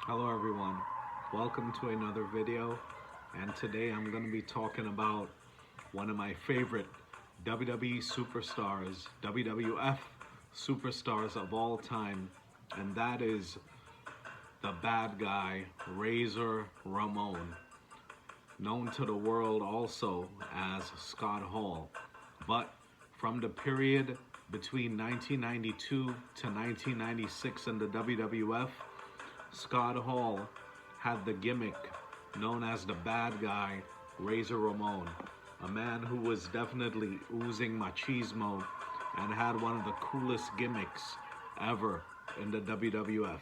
Hello everyone, welcome to another video, and today I'm going to be talking about one of my favorite WWE superstars, WWF superstars of all time, and that is the bad guy, Razor Ramon, known to the world also as Scott Hall. But from the period between 1992 to 1996 in the WWF, Scott Hall had the gimmick known as the bad guy, Razor Ramon, a man who was definitely oozing machismo and had one of the coolest gimmicks ever in the WWF.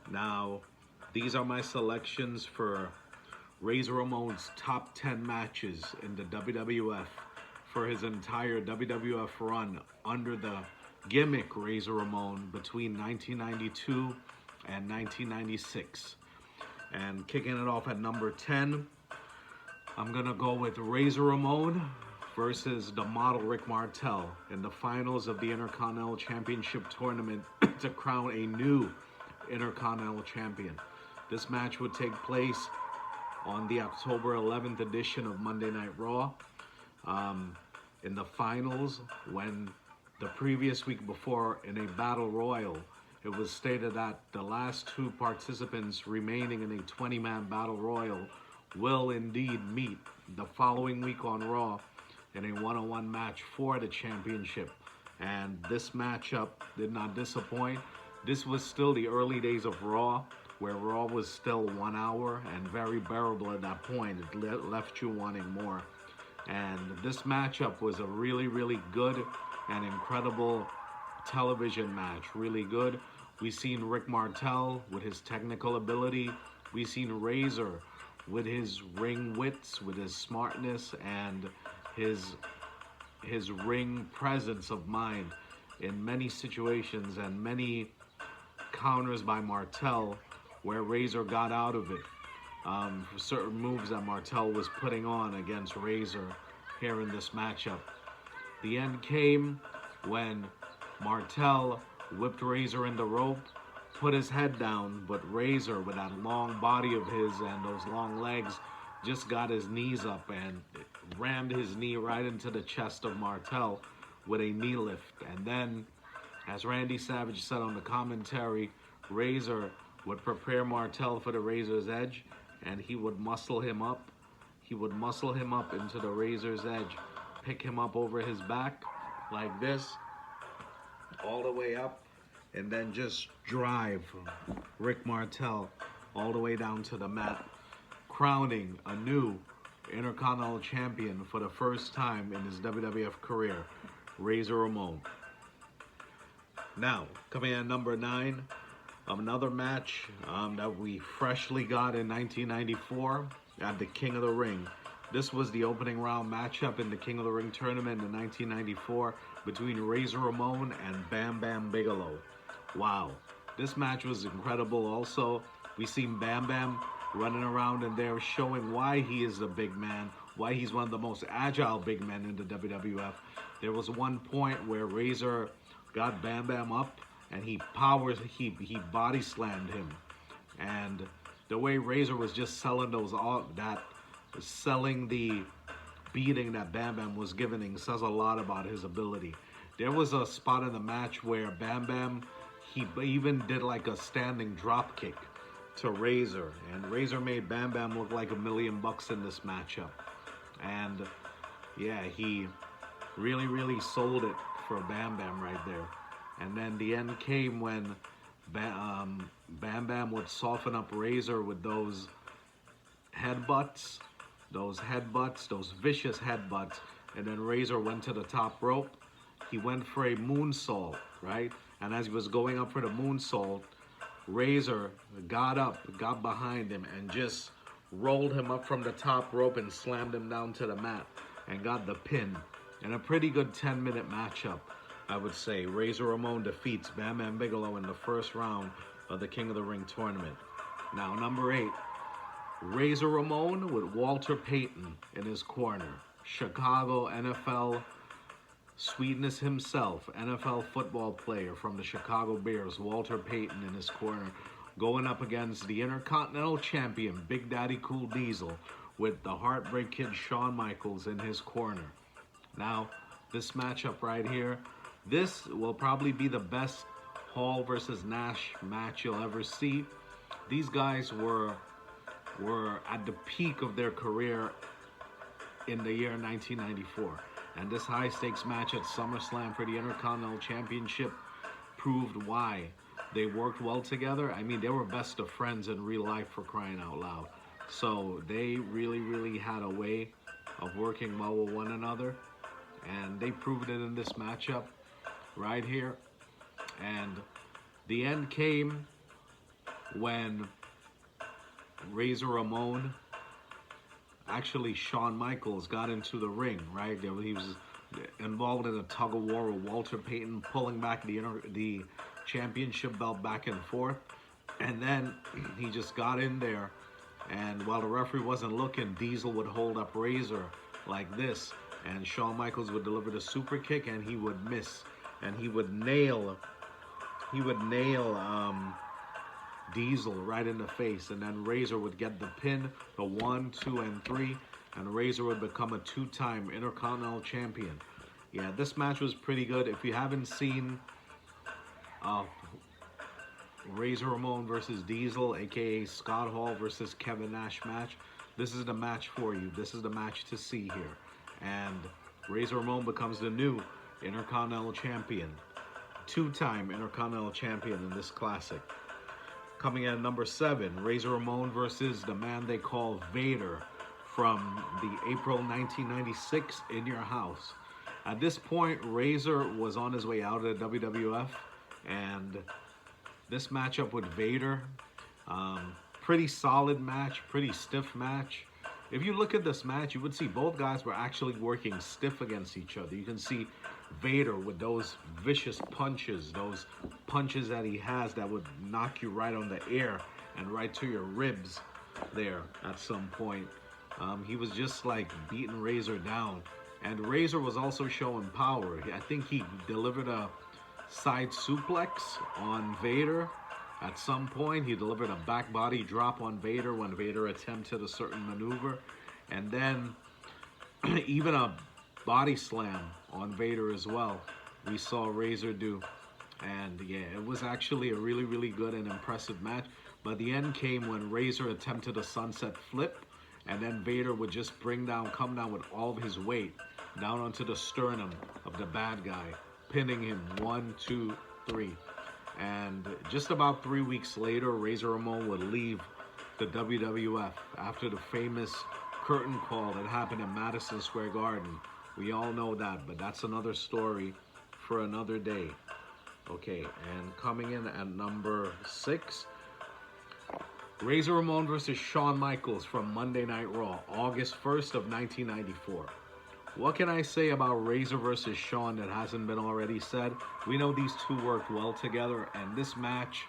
Now, these are my selections for Razor Ramon's top 10 matches in the WWF for his entire WWF run under the gimmick Razor Ramon between 1992 and 1996. And kicking it off at number 10, I'm going to go with Razor Ramon versus the model Rick Martel in the finals of the Intercontinental Championship tournament to crown a new Intercontinental Champion. This match would take place on the October 11th edition of Monday Night Raw. In the finals, when the previous week before in a battle royal, it was stated that the last two participants remaining in a 20-man battle royal will indeed meet the following week on Raw in a one-on-one match for the championship. And this matchup did not disappoint. This was still the early days of Raw, where Raw was still 1 hour and very bearable at that point. It left you wanting more. And this matchup was a really, really good and incredible television match. Really good. We seen Rick Martel with his technical ability. We seen Razor with his ring wits, with his smartness, and his ring presence of mind in many situations and many counters by Martel where Razor got out of it. For certain moves that Martel was putting on against Razor here in this matchup. The end came when Martel whipped Razor in the rope, put his head down, but Razor, with that long body of his and those long legs, just got his knees up and rammed his knee right into the chest of Martel with a knee lift. And then, as Randy Savage said on the commentary, Razor would prepare Martel for the Razor's edge, and he would muscle him up. He would muscle him up into the Razor's edge, pick him up over his back like this, all the way up, and then just drive Rick Martel all the way down to the mat, crowning a new Intercontinental Champion for the first time in his WWF career, Razor Ramon. Now, coming at number 9, another match that we freshly got in 1994 at the King of the Ring. This was the opening round matchup in the King of the Ring tournament in 1994 between Razor Ramon and Bam Bam Bigelow. Wow, this match was incredible also. We seen Bam Bam running around in there showing why he is a big man, why he's one of the most agile big men in the WWF. There was one point where Razor got Bam Bam up and he body slammed him. And the way Razor was just selling selling the beating that Bam Bam was giving says a lot about his ability. There was a spot in the match where Bam Bam, he even did like a standing drop kick to Razor, and Razor made Bam Bam look like $1 million in this matchup. And yeah, he really, really sold it for Bam Bam right there. And then the end came when Bam Bam would soften up Razor with those headbutts, those vicious headbutts, and then Razor went to the top rope. He went for a moonsault, right? And as he was going up for the moonsault, Razor got behind him, and just rolled him up from the top rope and slammed him down to the mat and got the pin. And a pretty good 10-minute matchup, I would say. Razor Ramon defeats Bam Bam Bigelow in the first round of the King of the Ring tournament. Now, number 8, Razor Ramon with Walter Payton in his corner. Chicago NFL Sweetness himself, NFL football player from the Chicago Bears, Walter Payton in his corner. going up against the Intercontinental Champion, Big Daddy Cool Diesel, with the Heartbreak Kid Shawn Michaels in his corner. Now, this matchup right here, this will probably be the best Hall versus Nash match you'll ever see. These guys were at the peak of their career in the year 1994. And this high stakes match at SummerSlam for the Intercontinental Championship proved why. They worked well together. I mean, they were best of friends in real life, for crying out loud. So they really had a way of working well with one another. And they proved it in this matchup right here. And the end came when Razor Ramon, actually Shawn Michaels, got into the ring, right? He was involved in a tug of war with Walter Payton, pulling back the championship belt back and forth. And then he just got in there, and while the referee wasn't looking, Diesel would hold up Razor like this, and Shawn Michaels would deliver the super kick, and he would miss, and he would nail Diesel right in the face, and then Razor would get the pin, the 1, 2, and 3, and Razor would become a 2-time Intercontinental Champion. Yeah, this match was pretty good. If you haven't seen Razor Ramon versus Diesel, aka Scott Hall versus Kevin Nash match, this is the match for you. This is the match to see here. And Razor Ramon becomes the new Intercontinental Champion, 2-time Intercontinental Champion in this classic. Coming in at number 7, Razor Ramon versus the man they call Vader from the April 1996 In Your House. At this point, Razor was on his way out of the WWF, and this matchup with Vader, pretty solid match, pretty stiff match. If you look at this match, you would see both guys were actually working stiff against each other. You can see Vader with those vicious punches, those punches that he has that would knock you right on the air and right to your ribs there at some point. He was just like beating Razor down. And Razor was also showing power. I think he delivered a side suplex on Vader at some point. He delivered a back body drop on Vader when Vader attempted a certain maneuver. And then even a body slam on Vader as well, we saw Razor do. And yeah, it was actually a really good and impressive match. But the end came when Razor attempted a sunset flip, and then Vader would just come down with all of his weight down onto the sternum of the bad guy, pinning him 1, 2, 3. And just about 3 weeks later, Razor Ramon would leave the WWF after the famous curtain call that happened in Madison Square Garden. We all know that, but that's another story for another day. Okay, and coming in at number 6, Razor Ramon versus Shawn Michaels from Monday Night Raw, August 1st of 1994. What can I say about Razor versus Shawn that hasn't been already said? We know these two worked well together, and this match,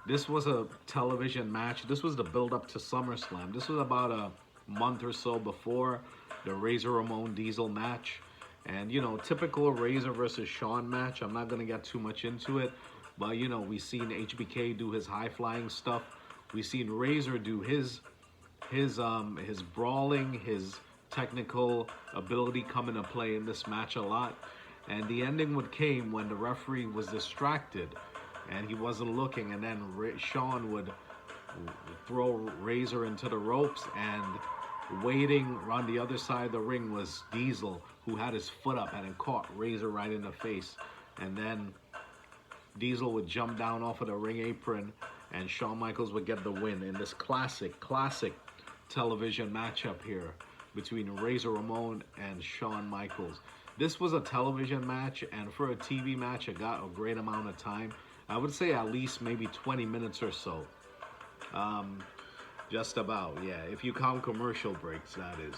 this was a television match. This was the build-up to SummerSlam. This was about a month or so before the Razor Ramon Diesel match. And, you know, typical Razor versus Shawn match. I'm not going to get too much into it, but, you know, we've seen HBK do his high-flying stuff. We've seen Razor do his brawling, his technical ability come into play in this match a lot. And the ending came when the referee was distracted and he wasn't looking, and then Shawn would throw Razor into the ropes, and waiting around the other side of the ring was Diesel, who had his foot up and it caught Razor right in the face. And then Diesel would jump down off of the ring apron, and Shawn Michaels would get the win in this classic television matchup here between Razor Ramon and Shawn Michaels. This was a television match, and for a TV match, it got a great amount of time. I would say at least maybe 20 minutes or so. Just about, yeah. If you count commercial breaks, that is.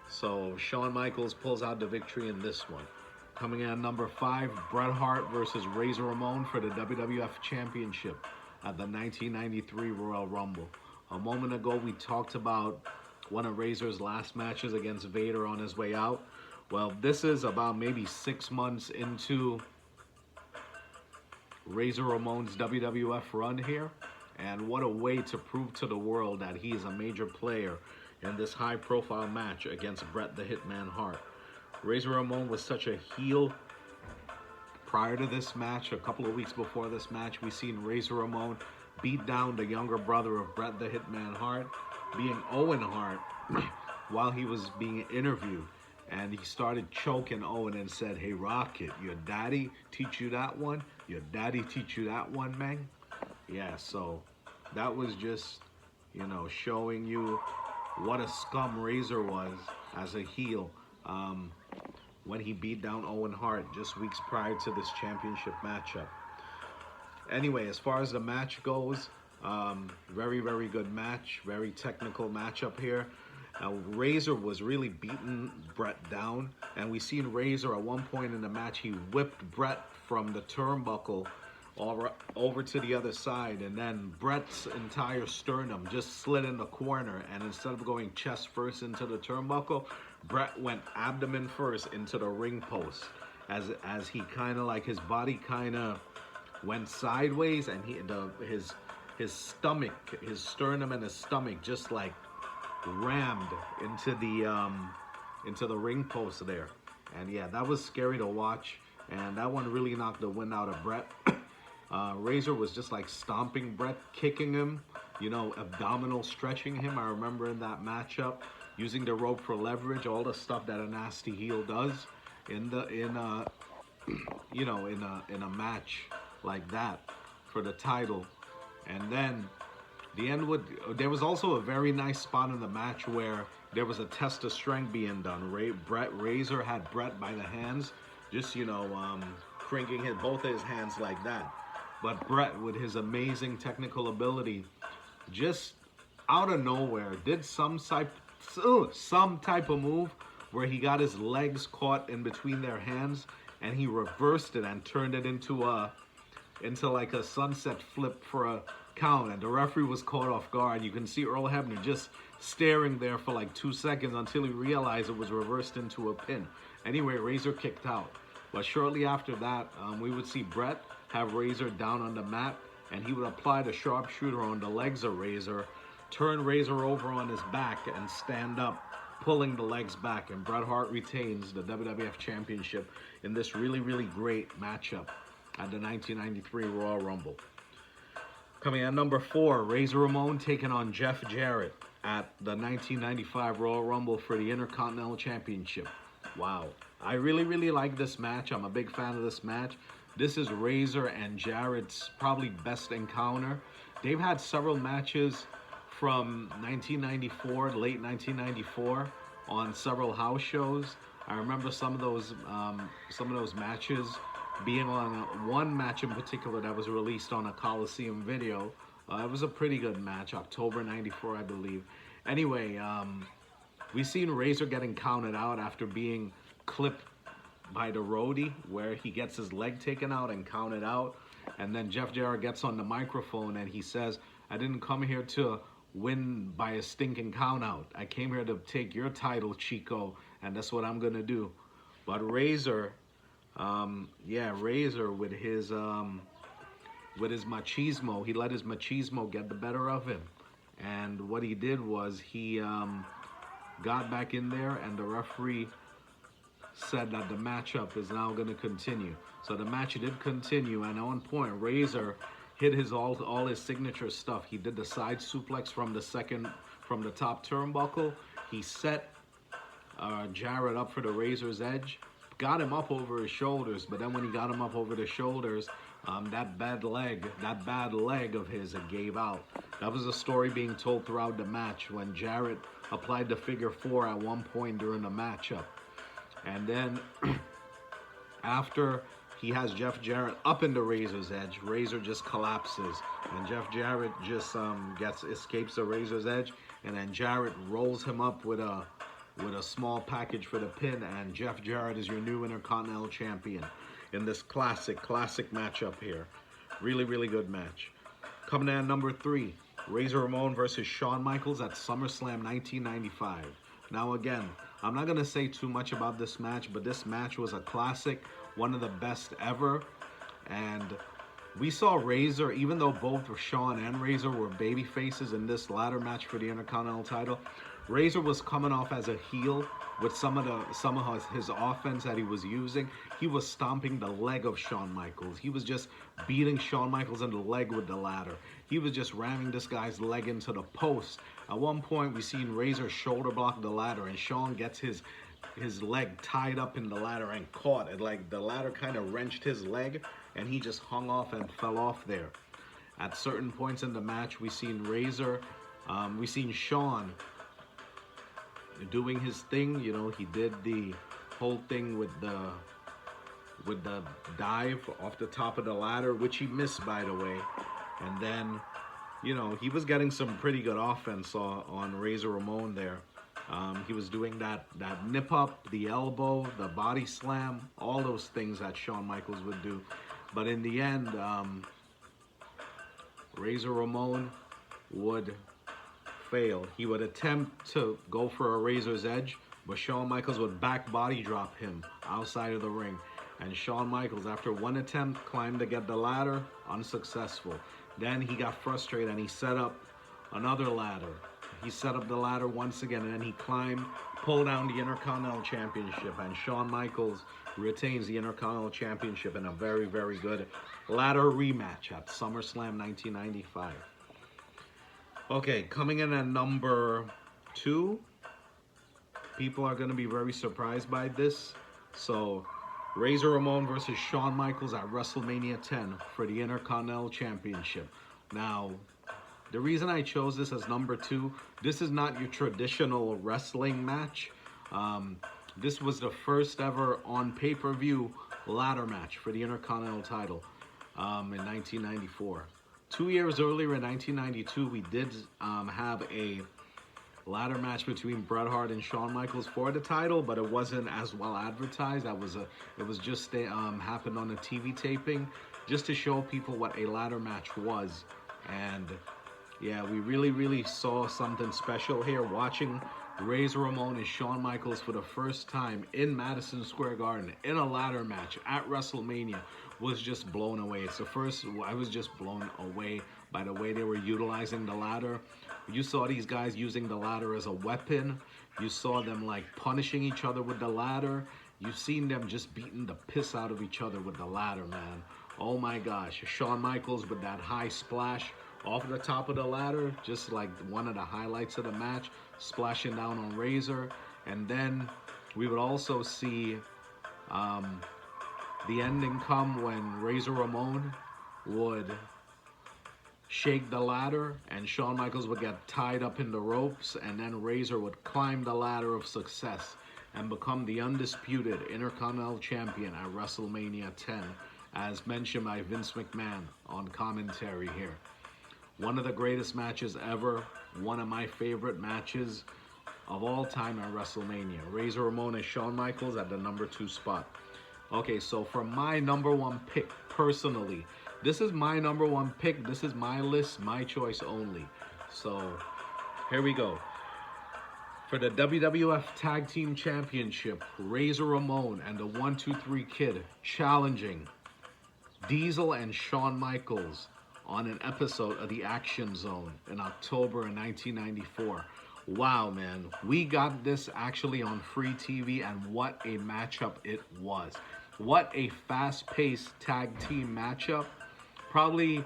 So Shawn Michaels pulls out the victory in this one. Coming in at number 5, Bret Hart versus Razor Ramon for the WWF Championship at the 1993 Royal Rumble. A moment ago, we talked about one of Razor's last matches against Vader on his way out. Well, this is about maybe 6 months into Razor Ramon's WWF run here. And what a way to prove to the world that he is a major player in this high-profile match against Bret the Hitman Hart. Razor Ramon was such a heel prior to this match. A couple of weeks before this match, we seen Razor Ramon beat down the younger brother of Bret the Hitman Hart, being Owen Hart, while he was being interviewed. And he started choking Owen and said, "Hey, Rocket, your daddy teach you that one? Your daddy teach you that one, man?" Yeah, so that was just, you know, showing you what a scum Razor was as a heel when he beat down Owen Hart just weeks prior to this championship matchup. Anyway, as far as the match goes, very, very good match. Very technical matchup here. Razor was really beating Bret down, and we seen Razor at one point in the match, he whipped Bret from the turnbuckle over to the other side, and then Bret's entire sternum just slid in the corner, and instead of going chest first into the turnbuckle, Bret went abdomen first into the ring post, as he kind of like, his body kind of went sideways, and his stomach, his sternum and his stomach just like rammed into the ring post there. And yeah, that was scary to watch, and that one really knocked the wind out of Bret. Razor was just like stomping Bret, kicking him, you know, abdominal stretching him. I remember in that matchup, using the rope for leverage, all the stuff that a nasty heel does in a match like that for the title. And then there was also a very nice spot in the match where there was a test of strength being done. Razor had Bret by the hands, just, you know, cranking both of his hands like that. But Bret, with his amazing technical ability, just out of nowhere, did some type of move where he got his legs caught in between their hands, and he reversed it and turned it into like a sunset flip for a count, and the referee was caught off guard. You can see Earl Hebner just staring there for like 2 seconds until he realized it was reversed into a pin. Anyway, Razor kicked out. But shortly after that, we would see Bret have Razor down on the mat, and he would apply the sharpshooter on the legs of Razor, turn Razor over on his back, and stand up, pulling the legs back. And Bret Hart retains the WWF Championship in this really, really great matchup at the 1993 Royal Rumble. Coming at number 4, Razor Ramon taking on Jeff Jarrett at the 1995 Royal Rumble for the Intercontinental Championship. Wow. I really, really like this match. I'm a big fan of this match. This is Razor and Jarrett's probably best encounter. They've had several matches from 1994, late 1994, on several house shows. I remember some of those matches being on one match in particular that was released on a Coliseum video. It was a pretty good match, October 94, I believe. Anyway, we seen Razor getting counted out after being clipped by the roadie, where he gets his leg taken out and counted out. And then Jeff Jarrett gets on the microphone and he says, "I didn't come here to win by a stinking count out. I came here to take your title, Chico, and that's what I'm gonna do." But Razor, Razor with his machismo, he let his machismo get the better of him. And what he did was he got back in there, and the referee said that the matchup is now going to continue. So the match did continue, and at one point Razor hit all his signature stuff. He did the side suplex from the top turnbuckle. He set Jarrett up for the Razor's Edge, got him up over his shoulders, but then when he got him up over the shoulders, that bad leg of his, it gave out. That was a story being told throughout the match when Jarrett applied the figure 4 at one point during the matchup. And then after he has Jeff Jarrett up in the Razor's Edge, Razor just collapses, and Jeff Jarrett just escapes the Razor's Edge, and then Jarrett rolls him up with a small package for the pin, and Jeff Jarrett is your new Intercontinental Champion in this classic matchup here. Really, really good match. Coming in at number 3, Razor Ramon versus Shawn Michaels at SummerSlam 1995. Now again, I'm not going to say too much about this match, but this match was a classic, one of the best ever. And We saw Razor, even though both Shawn and Razor were baby faces in this ladder match for the Intercontinental title, Razor was coming off as a heel with some of his offense that he was using. He was stomping the leg of Shawn Michaels. He was just beating Shawn Michaels in the leg with the ladder. He was just ramming this guy's leg into the post. At one point, we seen Razor shoulder block the ladder, and Shawn gets his leg tied up in the ladder and caught it. Like the ladder kind of wrenched his leg, and he just hung off and fell off there. At certain points in the match, we seen Shawn doing his thing. You know, he did the whole thing with the dive off the top of the ladder, which he missed, by the way. And then, you know, he was getting some pretty good offense on Razor Ramon there. He was doing that nip up, the elbow, the body slam, all those things that Shawn Michaels would do. But in the end, Razor Ramon would fail. He would attempt to go for a Razor's Edge, but Shawn Michaels would back body drop him outside of the ring. And Shawn Michaels, after one attempt, climbed to get the ladder, unsuccessful. Then he got frustrated and he set up another ladder. He set up the ladder once again, and then he climbed, pulled down the Intercontinental Championship, and Shawn Michaels retains the Intercontinental Championship in a very, very good ladder rematch at SummerSlam 1995. Okay, coming in at number 2, people are going to be very surprised by this. So, Razor Ramon versus Shawn Michaels at WrestleMania 10 for the Intercontinental Championship. Now, the reason I chose this as number 2, this is not your traditional wrestling match. This was the first ever on pay-per-view ladder match for the Intercontinental title in 1994. 2 years earlier in 1992, we did have a ladder match between Bret Hart and Shawn Michaels for the title, but it wasn't as well advertised. It was just happened on a TV taping, just to show people what a ladder match was. And yeah, we really saw something special here, watching Razor Ramon and Shawn Michaels for the first time in Madison Square Garden in a ladder match at WrestleMania. Was just blown away. It's the first, I was just blown away by the way they were utilizing the ladder. You saw these guys using the ladder as a weapon. You saw them like punishing each other with the ladder. You've seen them just beating the piss out of each other with the ladder, man. Oh my gosh. Shawn Michaels with that high splash off the top of the ladder, just like one of the highlights of the match, splashing down on Razor. And then we would also see the ending come when Razor Ramon would shake the ladder and Shawn Michaels would get tied up in the ropes, and then Razor would climb the ladder of success and become the undisputed Intercontinental Champion at WrestleMania 10, as mentioned by Vince McMahon on commentary here. One of the greatest matches ever, one of my favorite matches of all time at WrestleMania. Razor Ramon and Shawn Michaels at the number 2 spot. Okay, so for my number 1 pick, personally, this is my number 1 pick. This is my list, my choice only. So, here we go. For the WWF Tag Team Championship, Razor Ramon and the 1-2-3 Kid challenging Diesel and Shawn Michaels on an episode of The Action Zone in October of 1994. Wow, man. We got this actually on free TV, and what a matchup it was. What a fast-paced tag team matchup. Probably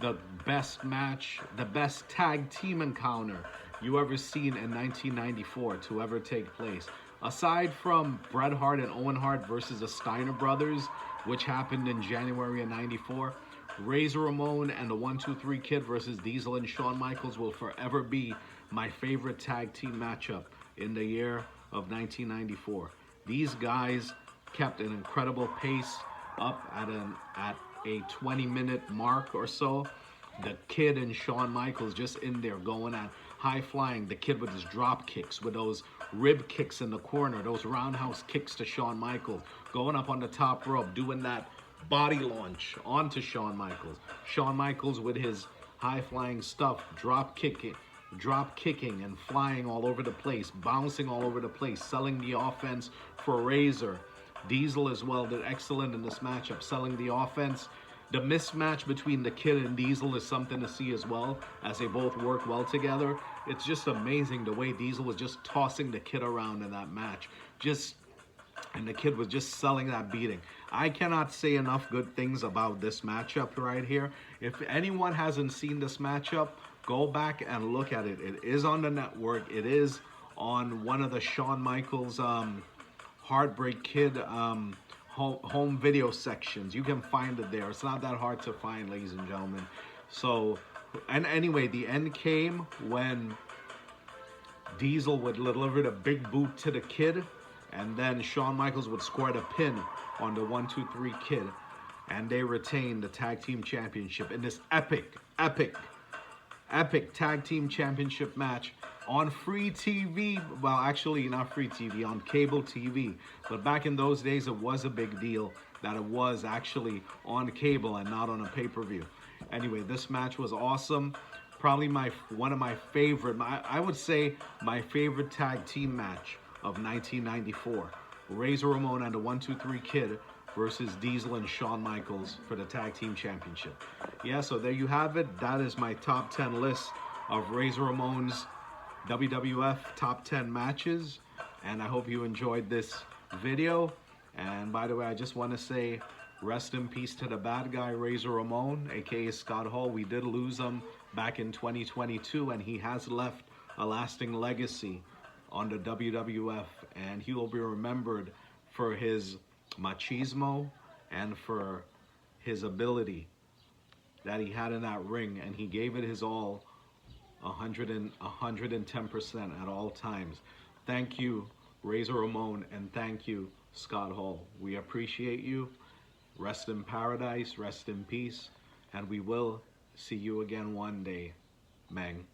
the best match, the best tag team encounter you ever seen in 1994 to ever take place. Aside from Bret Hart and Owen Hart versus the Steiner Brothers, which happened in January of 94, Razor Ramon and the 1-2-3 Kid versus Diesel and Shawn Michaels will forever be my favorite tag team matchup in the year of 1994. These guys kept an incredible pace up at a 20-minute mark or so. The Kid and Shawn Michaels just in there going at high flying. The Kid with his drop kicks, with those rib kicks in the corner, those roundhouse kicks to Shawn Michaels, going up on the top rope, doing that body launch onto Shawn Michaels. Shawn Michaels with his high flying stuff, drop kicking and flying all over the place, bouncing all over the place, selling the offense for Razor. Diesel as well did excellent in this matchup, selling the offense. The mismatch between the Kid and Diesel is something to see as well, as they both work well together. It's just amazing the way Diesel was just tossing the Kid around in that match. And the Kid was just selling that beating. I cannot say enough good things about this matchup right here. If anyone hasn't seen this matchup, go back and look at it. It is on the network. It is on one of the Shawn Michaels Heartbreak Kid home video sections. You can find it there. It's not that hard to find, ladies and gentlemen. So, and anyway, the end came when Diesel would deliver the big boot to the Kid, and then Shawn Michaels would score the pin on the 1-2-3 Kid, and they retained the tag team championship in this epic tag team championship match on free TV. Well, actually not free TV, on cable TV. But back in those days, it was a big deal that it was actually on cable and not on a pay-per-view. Anyway, this match was awesome. Probably one of my favorite, I would say my favorite tag team match of 1994. Razor Ramon and the 1-2-3 Kid versus Diesel and Shawn Michaels for the tag team championship. Yeah, so there you have it. That is my top 10 list of Razor Ramon's WWF top 10 matches, and I hope you enjoyed this video. And by the way, I just want to say rest in peace to the bad guy Razor Ramon, aka Scott Hall. We did lose him back in 2022, and he has left a lasting legacy on the WWF, and he will be remembered for his machismo and for his ability that he had in that ring, and he gave it his all, 110% at all times. Thank you, Razor Ramon, and thank you, Scott Hall. We appreciate you. Rest in paradise, rest in peace, and we will see you again one day. Meng.